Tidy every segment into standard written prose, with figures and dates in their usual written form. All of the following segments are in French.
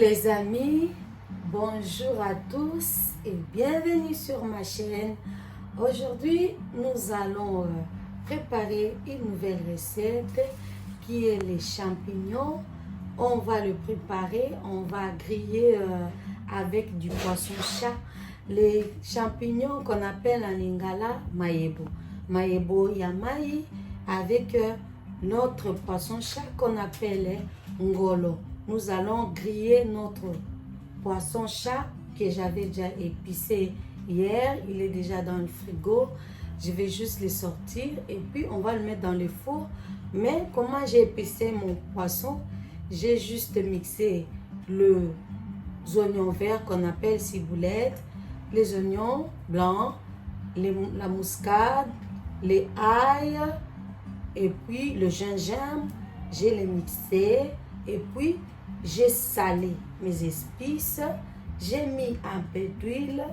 les amis, bonjour à tous et bienvenue sur ma chaîne. Aujourd'hui, nous allons préparer une nouvelle recette qui est les champignons. On va le préparer, on va griller avec du poisson-chat. Les champignons qu'on appelle en lingala mayebo. Mayebo yamai avec notre poisson-chat qu'on appelle ngolo. Nous allons griller notre poisson-chat que j'avais déjà épicé hier. Il est déjà dans le frigo. Je vais juste le sortir et puis on va le mettre dans le four. Mais comment j'ai épicé mon poisson? J'ai juste mixé les oignons verts qu'on appelle ciboulette, les oignons blancs, la muscade, les ail et puis le gingembre. J'ai les mixé et puis j'ai salé mes épices, j'ai mis un peu d'huile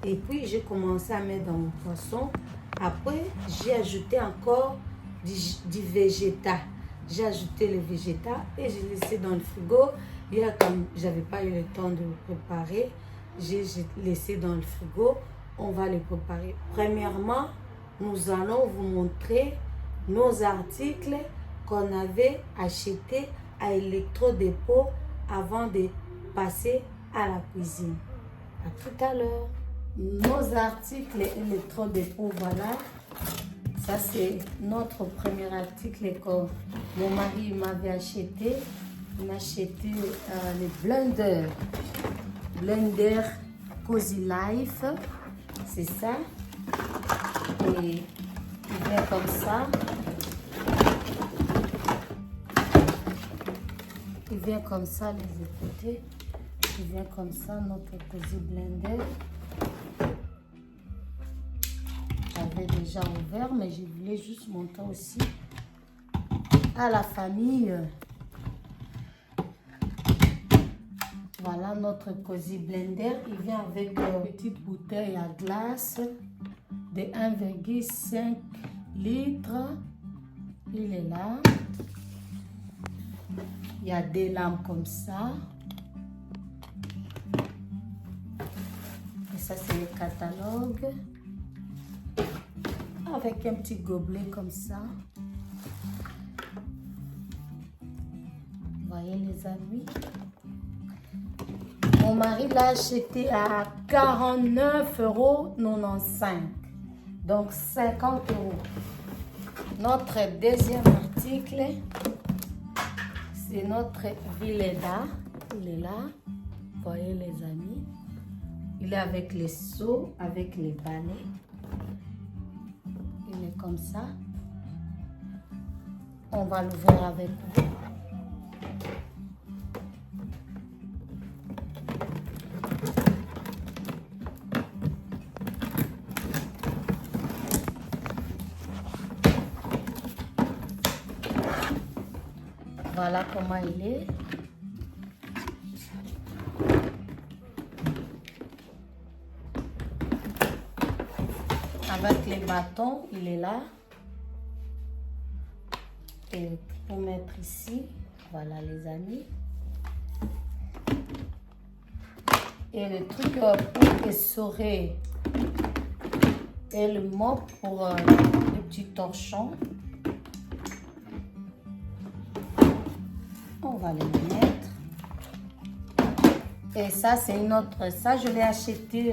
et puis j'ai commencé à mettre dans mon poisson. Après, j'ai ajouté encore du végétal. J'ai ajouté le végétal et j'ai laissé dans le frigo. Hier, comme j'avais pas eu le temps de le préparer, j'ai laissé dans le frigo. On va le préparer. Premièrement, nous allons vous montrer nos articles qu'on avait achetés à Electrodépôt avant de passer à la cuisine. À tout à l'heure. Nos articles Electrodépôt, voilà. Ça, c'est notre premier article que mon mari m'avait acheté. Il m'a acheté les blenders. Blender Cozy Life. C'est ça. Et il vient comme ça. Il vient comme ça, les écouter. Il vient comme ça, notre Cozy Blender. J'avais déjà ouvert, mais je voulais juste montrer aussi à la famille. Voilà notre Cozy Blender. Il vient avec une petite bouteille à glace de 1,5 litres. Il est là. Il y a des lampes comme ça. Et ça, c'est le catalogue. Avec un petit gobelet comme ça. Vous voyez les amis. Mon mari l'a acheté à 49,95 €. Donc 50 €. Notre deuxième article, c'est notre Vileda. Il est là. Vous voyez les amis. Il est avec les seaux, avec les balais. Il est comme ça. On va l'ouvrir avec vous. Voilà comment il est. Avec les bâtons, il est là. Et pour mettre ici, voilà les amis. Et le truc pour essorer et le mop pour les petits torchons. On va les mettre. Et ça, c'est une autre. Ça, je l'ai acheté.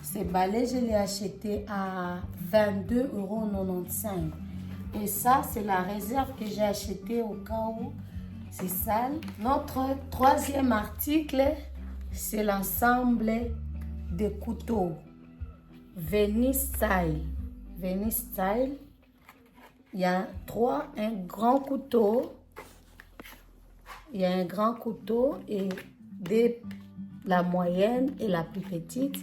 Ces balais, je l'ai acheté à 22,95 €. Et ça, c'est la réserve que j'ai acheté au cas où c'est sale. Notre troisième article, c'est l'ensemble de couteaux. Venice Style. Venice Style. Il y a un grand couteau. Il y a un grand couteau et la moyenne et la plus petite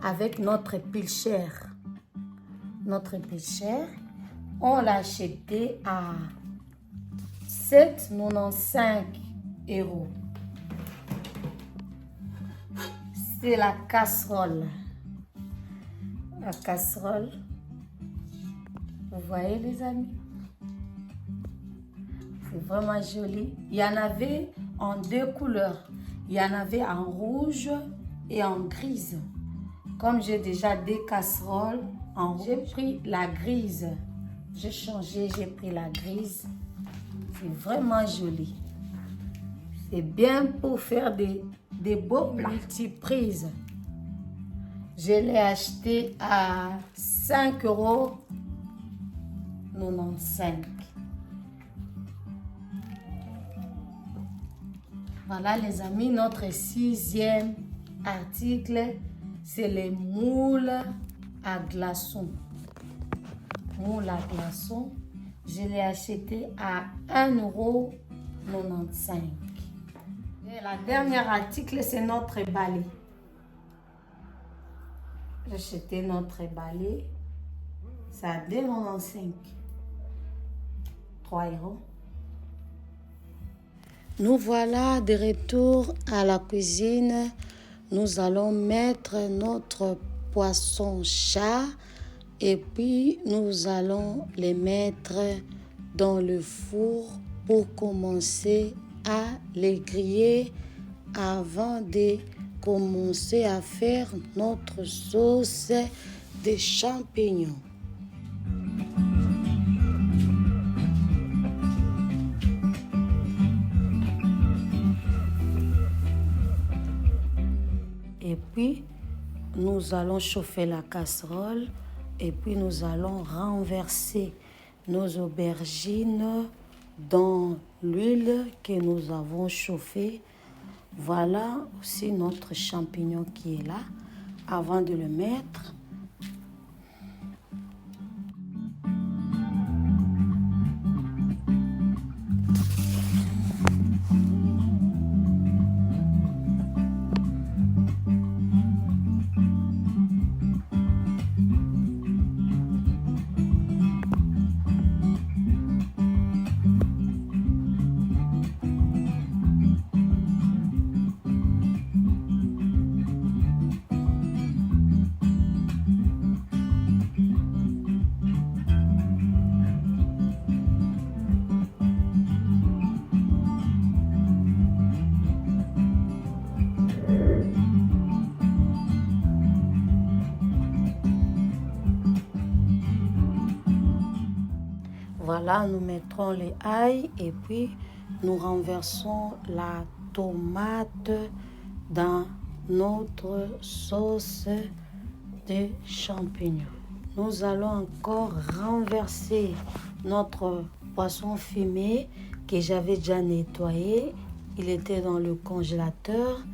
avec notre pilchère. Notre pilchère, on l'a acheté à 7,95 €. C'est la casserole. La casserole. Vous voyez les amis? C'est vraiment joli. Il y en avait en 2 couleurs. Il y en avait en rouge et en grise. Comme j'ai déjà des casseroles en rouge, j'ai pris la grise. J'ai changé, j'ai pris la grise. C'est vraiment joli. C'est bien pour faire des beaux plats. Multiprises. Je l'ai acheté à 5,95 €. Voilà les amis, notre 6e article, c'est les moules à glaçons. Moules à glaçons, je l'ai acheté à 1,95 €. Et la dernière article, c'est notre balai. J'ai acheté notre balai, c'est à 2,95 €. 3 €. Nous voilà de retour à la cuisine. Nous allons mettre notre poisson-chat et puis nous allons les mettre dans le four pour commencer à les griller avant de commencer à faire notre sauce de champignons. Et puis, nous allons chauffer la casserole et puis nous allons renverser nos aubergines dans l'huile que nous avons chauffée. Voilà aussi notre champignon qui est là. Avant de le mettre, voilà, nous mettrons les ail et puis nous renversons la tomate dans notre sauce de champignons. Nous allons encore renverser notre poisson fumé que j'avais déjà nettoyé. Il était dans le congélateur.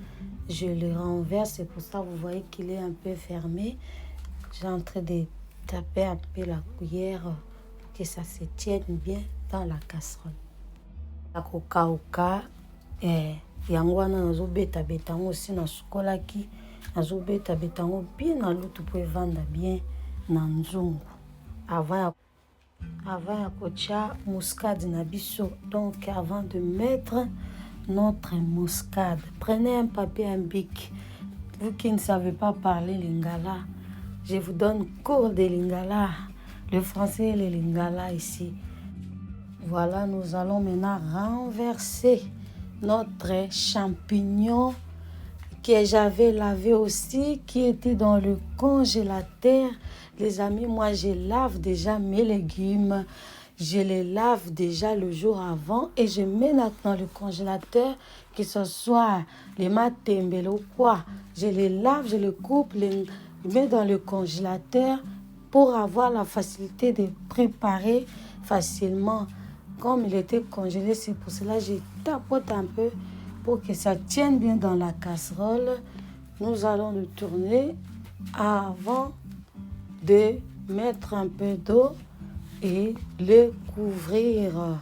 Je le renverse, c'est pour ça que vous voyez qu'il est un peu fermé. J'ai en train de taper un peu la cuillère que ça se tienne bien dans la casserole. Akokauka yango wana nazobeta yango aussi nasukolaki nazobeta yango bien na lutu po evanda bien na nzungu avant ya kotia muscade na biso. Donc avant de mettre notre muscade, prenez un papier, un bic. Vous qui ne savez pas parler lingala, je vous donne cours de lingala, le français et le lingala ici. Voilà, nous allons maintenant renverser notre champignon que j'avais lavé aussi, qui était dans le congélateur. Les amis, moi je lave déjà mes légumes. Je les lave déjà le jour avant et je mets dans le congélateur, que ce soit les matembele ou quoi. Je les lave, je les coupe, les mets dans le congélateur pour avoir la facilité de préparer facilement. Comme il était congelé, c'est pour cela que je tapote un peu pour que ça tienne bien dans la casserole. Nous allons le tourner avant de mettre un peu d'eau et le couvrir.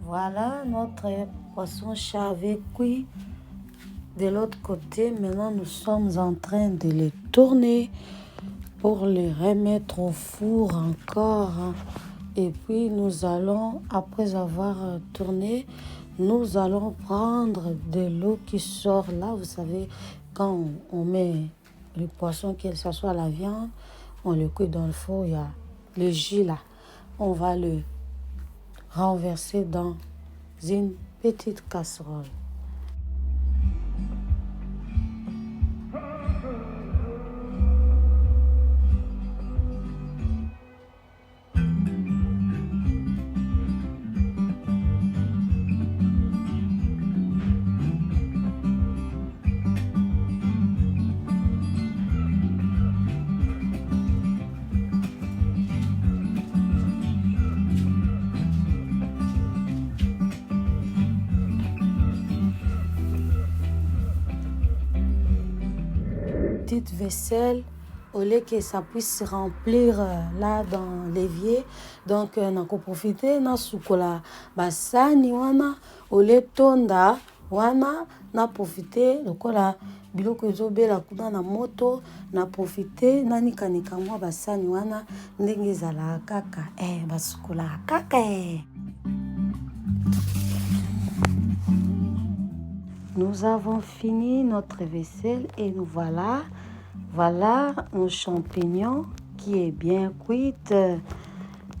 Voilà notre poisson-chat avait cuit. De l'autre côté, maintenant, nous sommes en train de les tourner pour les remettre au four encore. Et puis, nous allons, après avoir tourné, nous allons prendre de l'eau qui sort là. Vous savez, quand on met le poisson, que ce soit la viande, on le cuit dans le four, il y a le jus là. On va le renverser dans une petite casserole. Petite vaisselle au lieu que ça puisse se remplir là dans l'évier. Donc nako profiter na sukola basani wana au lieu tonda wana na profiter lokola biloko ezobela kuna na moto na profiter nani kanika mwa basani wana ndenge ezalaka kaka basukola kaka Nous avons fini notre vaisselle et nous voilà nos champignons qui est bien cuite.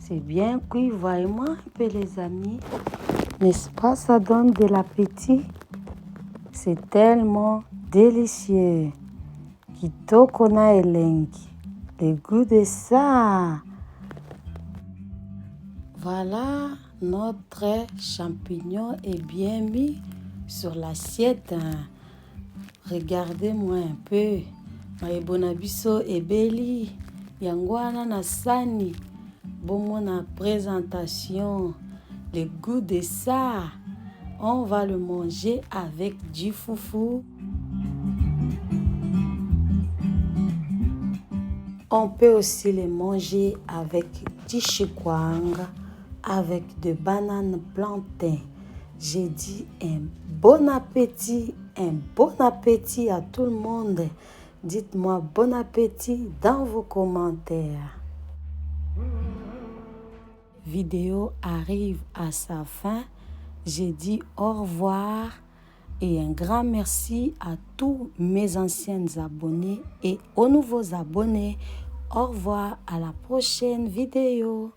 C'est bien cuit, voyez-moi un peu les amis. N'est-ce pas, ça donne de l'appétit. C'est tellement délicieux. Kitoko na elengi. Le goût de ça. Voilà, notre champignon est bien mis sur l'assiette. Regardez-moi un peu. Maebonabiso ebeli. Yangwana na sani. Bon na présentation. Le goût de ça. On va le manger avec du foufou. On peut aussi le manger avec du chikwang, avec de bananes plantains. J'ai dit un bon appétit à tout le monde. Dites-moi bon appétit dans vos commentaires. Vidéo arrive à sa fin. J'ai dit au revoir et un grand merci à tous mes anciens abonnés et aux nouveaux abonnés. Au revoir, à la prochaine vidéo.